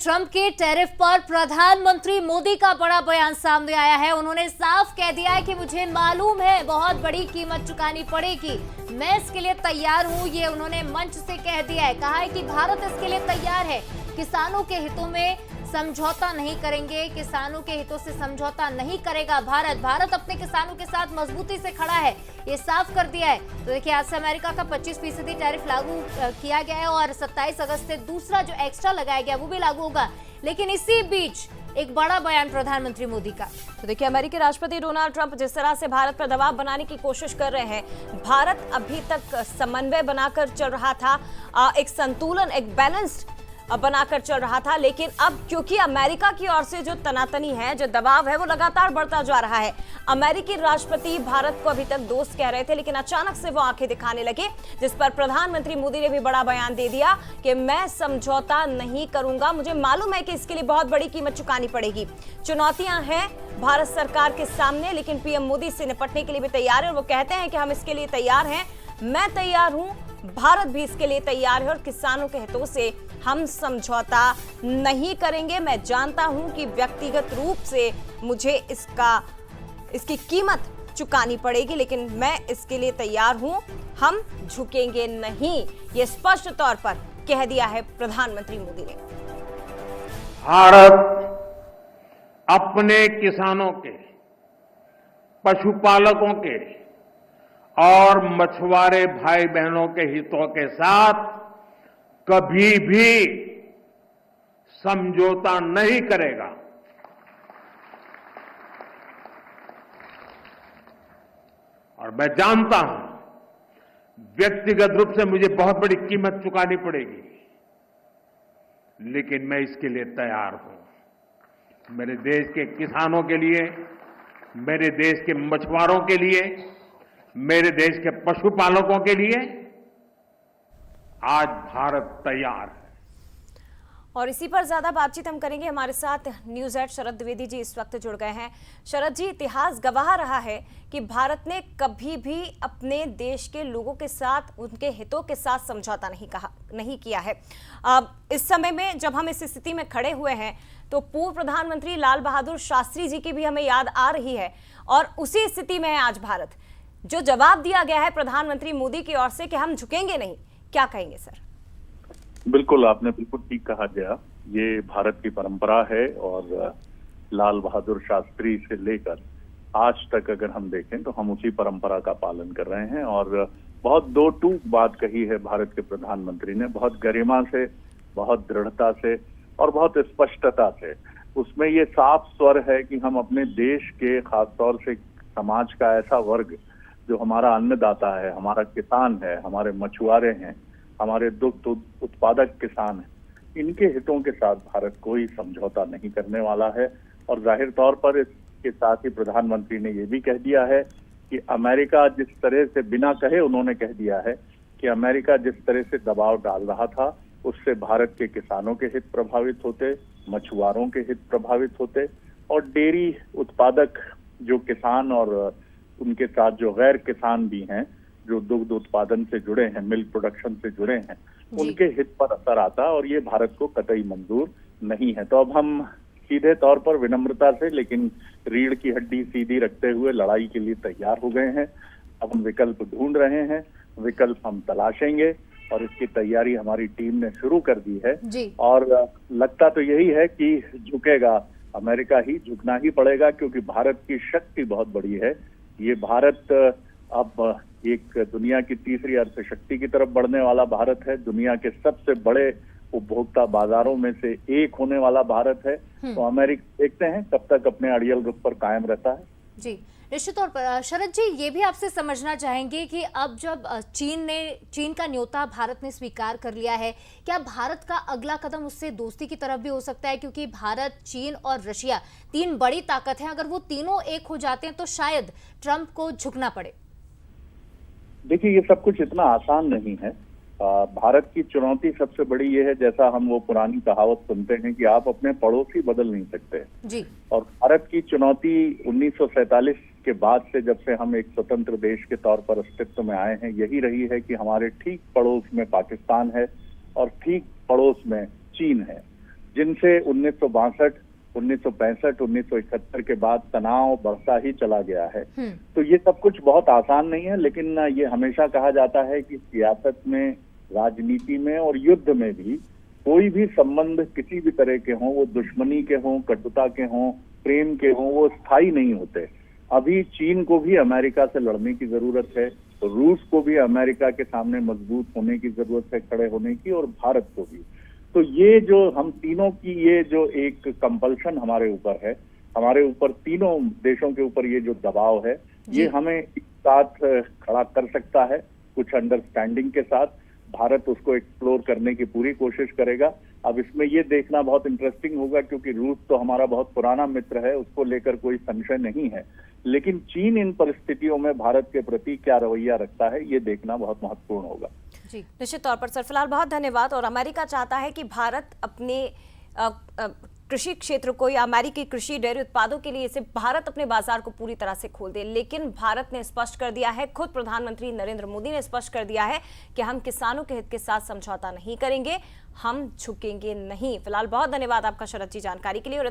Trump के tariff पर प्रधानमंत्री मोदी का बड़ा बयान सामने आया है। उन्होंने साफ कह दिया है कि मुझे मालूम है बहुत बड़ी कीमत चुकानी पड़ेगी, मैं इसके लिए तैयार हूं। ये उन्होंने मंच से कह दिया है। कहा है कि भारत इसके लिए तैयार है, किसानों के हितों में समझौता नहीं करेंगे, किसानों के हितों से समझौता नहीं करेगा भारत अपने किसानों के साथ मजबूती से खड़ा है, ये साफ कर दिया है। तो देखिए, आज से अमेरिका का 25% टैरिफ लागू किया गया है और 27 अगस्त से दूसरा जो एक्स्ट्रा लगाया गया वो भी लागू होगा। लेकिन इसी बीच एक बड़ा बयान प्रधानमंत्री मोदी का। तो देखिए, अमेरिकी राष्ट्रपति डोनाल्ड ट्रंप जिस तरह से भारत पर दबाव बनाने की कोशिश कर रहे हैं, भारत अभी तक समन्वय बनाकर चल रहा था, एक संतुलन, एक बैलेंस्ड बनाकर चल रहा था। लेकिन अब क्योंकि अमेरिका की ओर से जो तनातनी है, जो दबाव है, वो लगातार बढ़ता जा रहा है। अमेरिकी राष्ट्रपति भारत को अभी तक दोस्त कह रहे थे, लेकिन अचानक से वो आंखें दिखाने लगे, जिस पर प्रधानमंत्री मोदी ने भी बड़ा बयान दे दिया कि मैं समझौता नहीं करूंगा, मुझे मालूम है कि इसके लिए बहुत बड़ी कीमत चुकानी पड़ेगी। चुनौतियां हैं भारत सरकार के सामने, लेकिन पीएम मोदी से निपटने के लिए भी तैयार है। वो कहते हैं कि हम इसके लिए तैयार हैं, मैं तैयार हूं, भारत भी इसके लिए तैयार है और किसानों के हितों से हम समझौता नहीं करेंगे। मैं जानता हूं कि व्यक्तिगत रूप से मुझे इसकी कीमत चुकानी पड़ेगी, लेकिन मैं इसके लिए तैयार हूं, हम झुकेंगे नहीं, ये स्पष्ट तौर पर कह दिया है प्रधानमंत्री मोदी ने। भारत अपने किसानों के, पशुपालकों के और मछुआरे भाई बहनों के हितों के साथ कभी भी समझौता नहीं करेगा। और मैं जानता हूं व्यक्तिगत रूप से मुझे बहुत बड़ी कीमत चुकानी पड़ेगी, लेकिन मैं इसके लिए तैयार हूं। मेरे देश के किसानों के लिए, मेरे देश के मछुआरों के लिए, मेरे देश के पशुपालकों के लिए आज भारत तैयार है। और इसी पर ज्यादा बातचीत हम करेंगे। हमारे साथ न्यूज हेड शरद द्विवेदी जी इस वक्त जुड़ गए हैं। शरद जी, इतिहास गवाह रहा है कि भारत ने कभी भी अपने देश के लोगों के साथ, उनके हितों के साथ समझौता नहीं किया है। इस समय में जब हम इस स्थिति में खड़े हुए हैं, तो पूर्व प्रधानमंत्री लाल बहादुर शास्त्री जी की भी हमें याद आ रही है, और उसी स्थिति में है आज भारत। जो जवाब दिया गया है प्रधानमंत्री मोदी की ओर से कि हम झुकेंगे नहीं, क्या कहेंगे सर? बिल्कुल, आपने बिल्कुल ठीक कहा गया। ये भारत की परंपरा है और लाल बहादुर शास्त्री से लेकर आज तक अगर हम देखें तो हम उसी परंपरा का पालन कर रहे हैं। और बहुत दो टूक बात कही है भारत के प्रधानमंत्री ने, बहुत गरिमा से, बहुत दृढ़ता से और बहुत स्पष्टता से। उसमें ये साफ स्वर है कि हम अपने देश के, खासतौर से समाज का ऐसा वर्ग जो हमारा अन्नदाता है, हमारा किसान है, हमारे मछुआरे हैं, हमारे दुग्ध उत्पादक किसान हैं, इनके हितों के साथ भारत कोई समझौता नहीं करने वाला है। और जाहिर तौर पर इसके साथ ही प्रधानमंत्री ने ये भी कह दिया है कि अमेरिका जिस तरह से, बिना कहे उन्होंने कह दिया है कि अमेरिका जिस तरह से दबाव डाल रहा था, उससे भारत के किसानों के हित प्रभावित होते, मछुआरों के हित प्रभावित होते, और डेयरी उत्पादक जो किसान और उनके साथ जो गैर किसान भी हैं, जो दुग्ध उत्पादन से जुड़े हैं, मिल्क प्रोडक्शन से जुड़े हैं, उनके हित पर असर आता, और ये भारत को कतई मंजूर नहीं है। तो अब हम सीधे तौर पर विनम्रता से, लेकिन रीढ़ की हड्डी सीधी रखते हुए लड़ाई के लिए तैयार हो गए हैं। अब हम विकल्प ढूंढ रहे हैं, विकल्प हम तलाशेंगे, और इसकी तैयारी हमारी टीम ने शुरू कर दी है। और लगता तो यही है कि झुकेगा अमेरिका ही, झुकना ही पड़ेगा, क्योंकि भारत की शक्ति बहुत बड़ी है। ये भारत अब एक दुनिया की तीसरी अर्थशक्ति की तरफ बढ़ने वाला भारत है, दुनिया के सबसे बड़े उपभोक्ता बाजारों में से एक होने वाला भारत है। तो अमेरिका देखते हैं कब तक अपने अड़ियल रुख पर कायम रहता है। जी, निश्चित तौर पर। शरद जी, ये भी आपसे समझना चाहेंगे कि अब जब चीन का न्योता भारत ने स्वीकार कर लिया है, क्या भारत का अगला कदम उससे दोस्ती की तरफ भी हो सकता है? क्योंकि भारत, चीन और रशिया तीन बड़ी ताकत है, अगर वो तीनों एक हो जाते हैं तो शायद ट्रंप को झुकना पड़े। देखिए, ये सब कुछ इतना आसान नहीं है। भारत की चुनौती सबसे बड़ी ये है, जैसा हम वो पुरानी कहावत सुनते हैं कि आप अपने पड़ोसी बदल नहीं सकते जी। और भारत की चुनौती 1947 के बाद से, जब से हम एक स्वतंत्र देश के तौर पर अस्तित्व में आए हैं, यही रही है कि हमारे ठीक पड़ोस में पाकिस्तान है और ठीक पड़ोस में चीन है। जिनसे 1962, 1965, 1971 के बाद तनाव बढ़ता ही चला गया है। तो ये सब कुछ बहुत आसान नहीं है, लेकिन ये हमेशा कहा जाता है कि सियासत में, राजनीति में और युद्ध में भी कोई भी संबंध किसी भी तरह के हों, वो दुश्मनी के हों, कटुता के हों, प्रेम के हों, वो स्थायी नहीं होते। अभी चीन को भी अमेरिका से लड़ने की जरूरत है, रूस को भी अमेरिका के सामने मजबूत होने की जरूरत है, खड़े होने की, और भारत को भी। तो ये जो हम तीनों की ये जो एक कंपल्शन हमारे ऊपर है, हमारे ऊपर तीनों देशों के ऊपर ये जो दबाव है, ये हमें एक साथ खड़ा कर सकता है। कुछ अंडरस्टैंडिंग के साथ भारत उसको एक्सप्लोर करने की पूरी कोशिश करेगा। अब इसमें ये देखना बहुत इंटरेस्टिंग होगा, क्योंकि रूस तो हमारा बहुत पुराना मित्र है, उसको लेकर कोई संशय नहीं है, लेकिन चीन इन परिस्थितियों में भारत के प्रति क्या रवैया रखता है, ये देखना बहुत महत्वपूर्ण होगा। जी, निश्चित तौर पर सर। फिलहाल बहुत धन्यवाद। और अमेरिका चाहता है कि भारत अपने कृषि क्षेत्र को या अमेरिकी कृषि डेयरी उत्पादों के लिए इसे भारत अपने बाजार को पूरी तरह से खोल दे, लेकिन भारत ने स्पष्ट कर दिया है, खुद प्रधानमंत्री नरेंद्र मोदी ने स्पष्ट कर दिया है कि हम किसानों के हित के साथ समझौता नहीं करेंगे, हम झुकेंगे नहीं। फिलहाल बहुत धन्यवाद आपका शरद जी जानकारी के लिए। और